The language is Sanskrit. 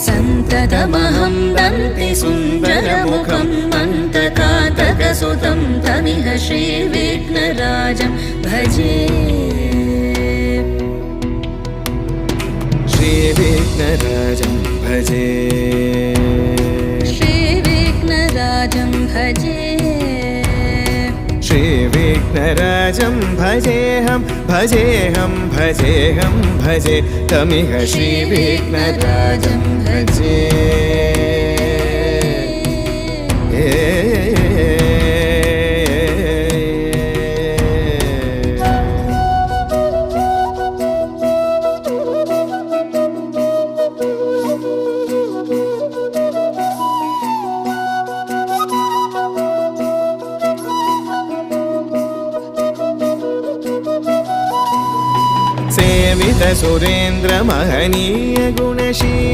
सन्ततमहं वन्दे सुन्दरमुखं मन्तकातकसुतं तमिह श्रीविघ्नराजं भजे श्रीविघ्नराजं भजे श्रीविघ्नराजं भजे श्रीविघ्नराजं भजेऽहं भजेऽहं भजेऽहं भजे तमिह श्रीविघ्नराजं भजे सेवित सुरेन्द्र महनीय गुणशील